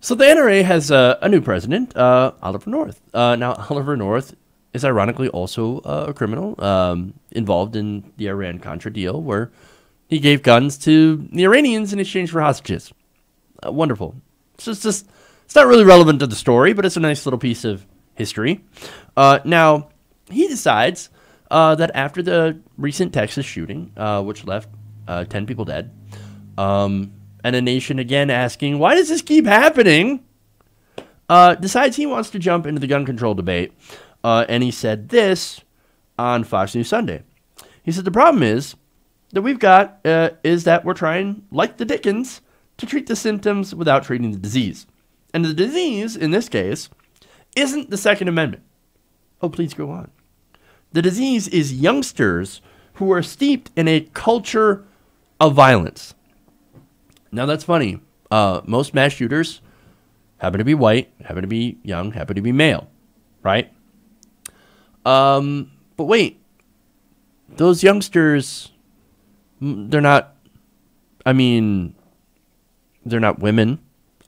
So the NRA has a new president, Oliver North. Now, Oliver North is ironically also a criminal involved in the Iran-Contra deal, where he gave guns to the Iranians in exchange for hostages. Wonderful. It's not really relevant to the story, but it's a nice little piece of history. Now, he decides that after the recent Texas shooting, which left 10 people dead, and a nation again asking, why does this keep happening? Decides he wants to jump into the gun control debate. And he said this on Fox News Sunday. He said, the problem is that we've got is that we're trying, like the Dickens, to treat the symptoms without treating the disease. And the disease, in this case, isn't the Second Amendment. Oh, please go on. The disease is youngsters who are steeped in a culture of violence. Now, that's funny. Most mass shooters happen to be white, happen to be young, happen to be male, right? But wait. Those youngsters, they're not women,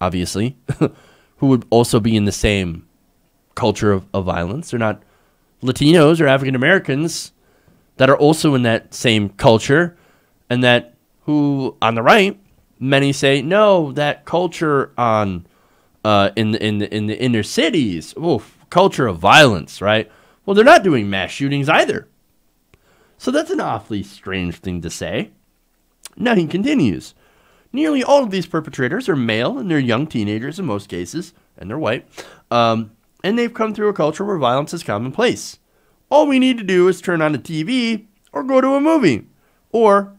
obviously, who would also be in the same culture of violence. They're not Latinos or African Americans that are also in that same culture, and that who, on the right, many say, no, that culture on in the inner cities, culture of violence, right? Well, they're not doing mass shootings either. So that's an awfully strange thing to say. Now he continues. Nearly all of these perpetrators are male, and they're young teenagers in most cases, and they're white. And they've come through a culture where violence is commonplace. All we need to do is turn on a TV or go to a movie. Or,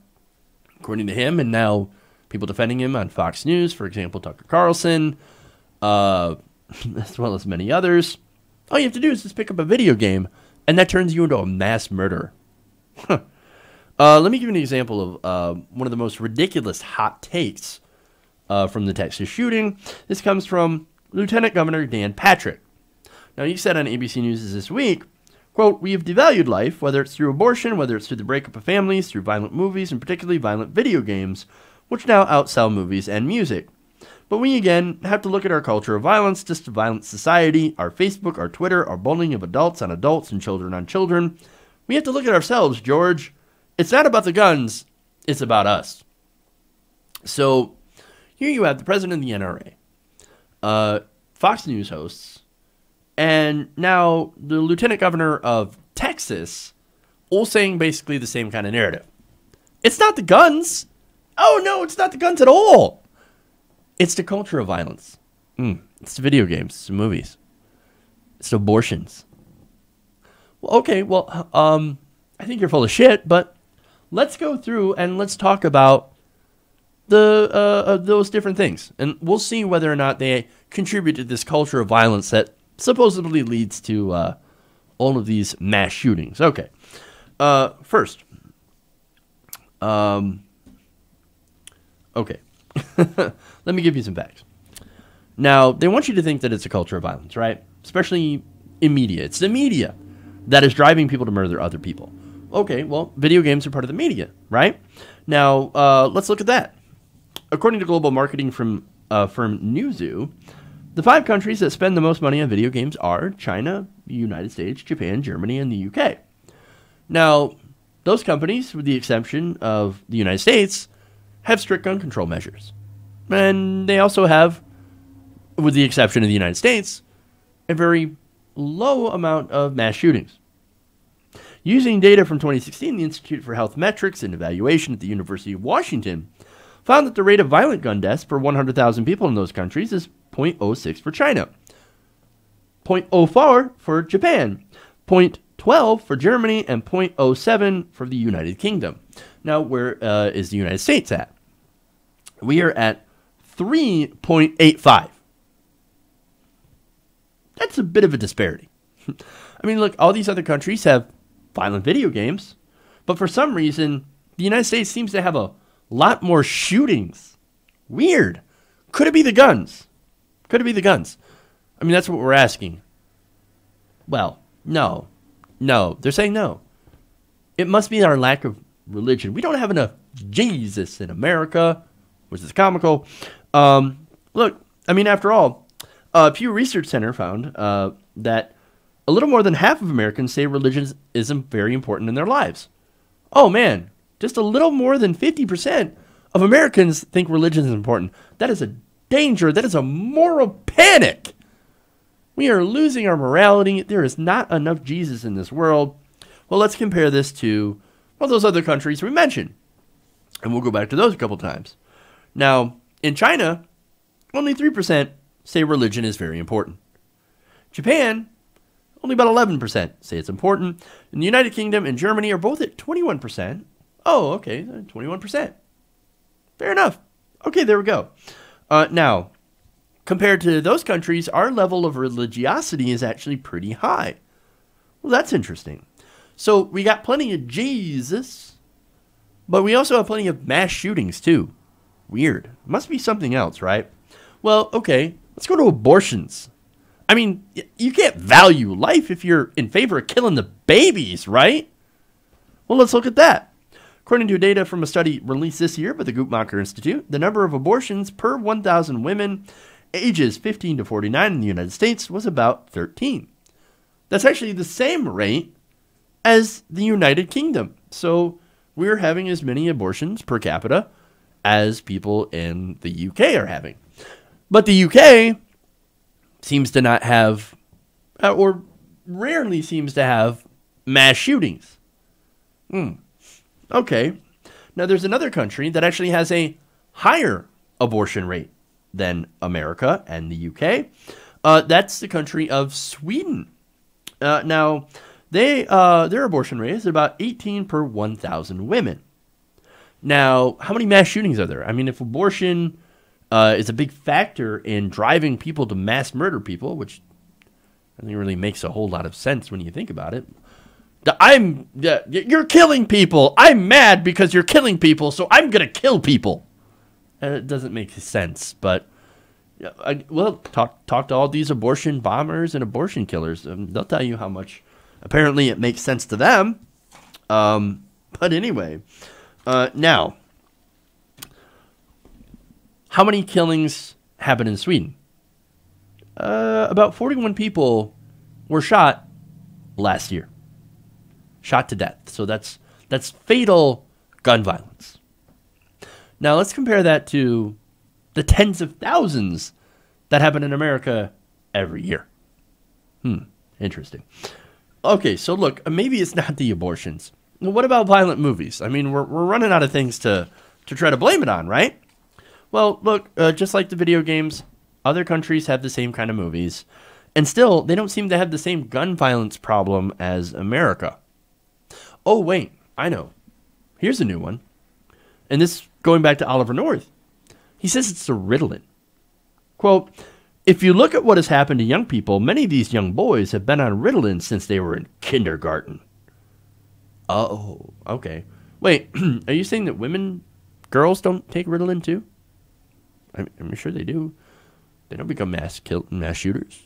according to him, and now people defending him on Fox News, for example, Tucker Carlson, as well as many others, all you have to do is just pick up a video game, and that turns you into a mass murderer. Let me give you an example of one of the most ridiculous hot takes from the Texas shooting. This comes from Lieutenant Governor Dan Patrick. Now, he said on ABC News this week, quote, we have devalued life, whether it's through abortion, whether it's through the breakup of families, through violent movies, and particularly violent video games, which now outsell movies and music. But we, again, have to look at our culture of violence, just a violent society, our Facebook, our Twitter, our bullying of adults on adults and children on children. We have to look at ourselves, George. It's not about the guns. It's about us. So here you have the president of the NRA, Fox News hosts, and now the lieutenant governor of Texas, all saying basically the same kind of narrative. It's not the guns. Oh, no, it's not the guns at all. It's the culture of violence. It's the video games. It's the movies. It's the abortions. Well, okay, I think you're full of shit, but let's go through and let's talk about those different things. And we'll see whether or not they contribute to this culture of violence that supposedly leads to all of these mass shootings. Okay. First. Okay. Let me give you some facts. Now, they want you to think that it's a culture of violence, right? Especially in media. It's the media that is driving people to murder other people. Okay, well, video games are part of the media, right? Now, let's look at that. According to global marketing firm Newzoo, the 5 countries that spend the most money on video games are China, the United States, Japan, Germany, and the UK. Now, those companies, with the exception of the United States, have strict gun control measures. And they also have, with the exception of the United States, a very low amount of mass shootings. Using data from 2016, the Institute for Health Metrics and Evaluation at the University of Washington found that the rate of violent gun deaths per 100,000 people in those countries is 0.06 for China, 0.04 for Japan, 0.12 for Germany, and 0.07 for the United Kingdom. Now, where is the United States at? We are at 3.85. That's a bit of a disparity. I mean, look, all these other countries have violent video games, but for some reason, the United States seems to have a lot more shootings. Weird. Could it be the guns? Could it be the guns? I mean, that's what we're asking. Well, no. No. They're saying no. It must be our lack of religion. We don't have enough Jesus in America, which is comical. Look, I mean, after all, Pew Research Center found that a little more than half of Americans say religion is very important in their lives. Oh, man, just a little more than 50% of Americans think religion is important. That is a danger. That is a moral panic. We are losing our morality. There is not enough Jesus in this world. Well, let's compare this to, well, those other countries we mentioned. And we'll go back to those a couple times. Now, in China, only 3% say religion is very important. Japan, only about 11% say it's important. In the United Kingdom and Germany are both at 21%. Oh, okay, 21%. Fair enough. Okay, there we go. Now, compared to those countries, our level of religiosity is actually pretty high. Well, that's interesting. So we got plenty of Jesus, but we also have plenty of mass shootings too. Weird. Must be something else, right? Well, okay, let's go to abortions. I mean, you can't value life if you're in favor of killing the babies, right? Well, let's look at that. According to data from a study released this year by the Guttmacher Institute, the number of abortions per 1,000 women ages 15 to 49 in the United States was about 13. That's actually the same rate as the United Kingdom. So we're having as many abortions per capita as people in the UK are having. But the UK seems to not have, or rarely seems to have, mass shootings. Okay. Now there's another country that actually has a higher abortion rate than America and the UK. That's the country of Sweden. Now, their abortion rate is about 18 per 1,000 women. Now, how many mass shootings are there? I mean, if abortion is a big factor in driving people to mass murder people, which I think really makes a whole lot of sense when you think about it. You're killing people. I'm mad because you're killing people, so I'm going to kill people. It doesn't make sense, but talk to all these abortion bombers and abortion killers. They'll tell you how much apparently it makes sense to them. But anyway, now, how many killings happened in Sweden? About 41 people were shot last year. Shot to death. So that's fatal gun violence. Now let's compare that to the tens of thousands that happen in America every year. Interesting. Okay, so look, maybe it's not the abortions. What about violent movies? I mean, we're running out of things to try to blame it on, right? Well, look, just like the video games, other countries have the same kind of movies, and still, they don't seem to have the same gun violence problem as America. Oh, wait, I know. Here's a new one. And this going back to Oliver North. He says it's the Ritalin. Quote, if you look at what has happened to young people, many of these young boys have been on Ritalin since they were in kindergarten. Oh, okay. Wait, are you saying that girls don't take Ritalin too? I'm sure they do. They don't become mass shooters.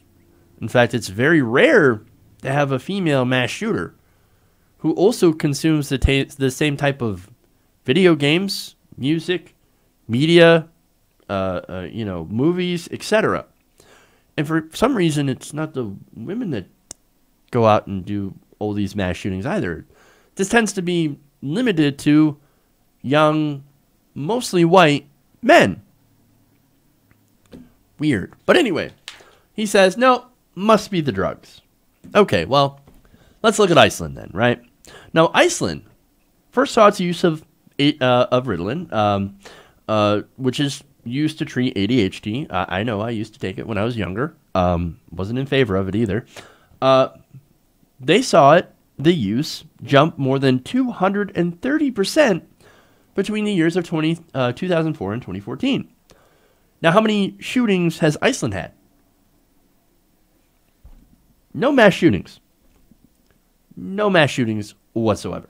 In fact, it's very rare to have a female mass shooter who also consumes the same type of video games, music, media, movies, etc. And for some reason, it's not the women that go out and do all these mass shootings either. This tends to be limited to young, mostly white men. Weird. But anyway, he says, no, must be the drugs. Okay, well, let's look at Iceland then, right? Now, Iceland first saw its use of Ritalin, which is used to treat ADHD. I know I used to take it when I was younger. Wasn't in favor of it either. They saw the use jump more than 230% between the years of 2004 and 2014. Now, how many shootings has Iceland had? No mass shootings. No mass shootings whatsoever.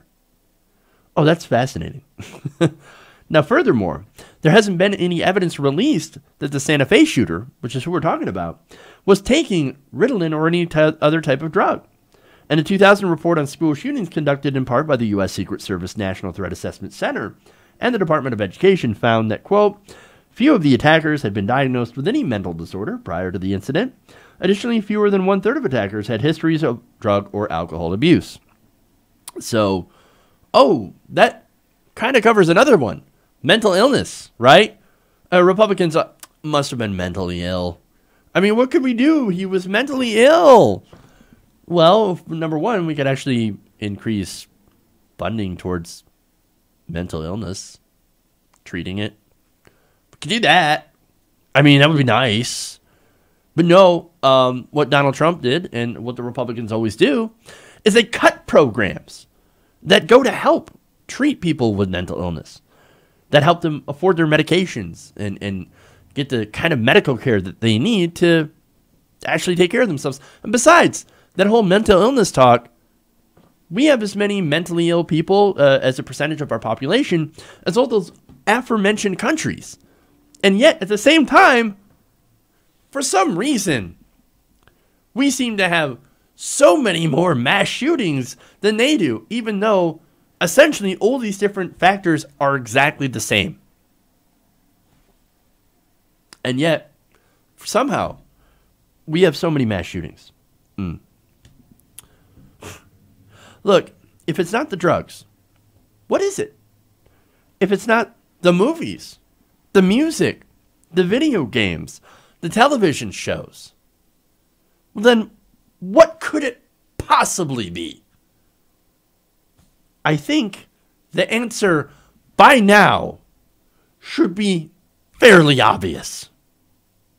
Oh, that's fascinating. Now, furthermore, there hasn't been any evidence released that the Santa Fe shooter, which is who we're talking about, was taking Ritalin or any other type of drug. And a 2000 report on school shootings conducted in part by the U.S. Secret Service National Threat Assessment Center and the Department of Education found that, quote, Few of the attackers had been diagnosed with any mental disorder prior to the incident. Additionally, fewer than one-third of attackers had histories of drug or alcohol abuse. So, that kind of covers another one. Mental illness, right? Republicans must have been mentally ill. I mean, what could we do? He was mentally ill. Well, number one, we could actually increase funding towards mental illness, treating it. We could do that. I mean, that would be nice. But no, what Donald Trump did and what the Republicans always do is they cut programs that go to help treat people with mental illness, that help them afford their medications and get the kind of medical care that they need to actually take care of themselves. And besides, that whole mental illness talk, we have as many mentally ill people as a percentage of our population as all those aforementioned countries. And yet, at the same time, for some reason, we seem to have so many more mass shootings than they do, even though essentially all these different factors are exactly the same. And yet, somehow, we have so many mass shootings. Look, if it's not the drugs, what is it? If it's not the movies, the music, the video games, the television shows, well then what could it possibly be? I think the answer by now should be fairly obvious.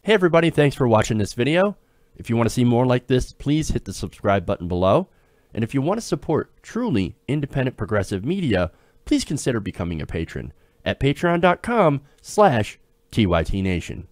Hey everybody, thanks for watching this video. If you want to see more like this, please hit the subscribe button below. And if you want to support truly independent progressive media, please consider becoming a patron at patreon.com/TYTNation.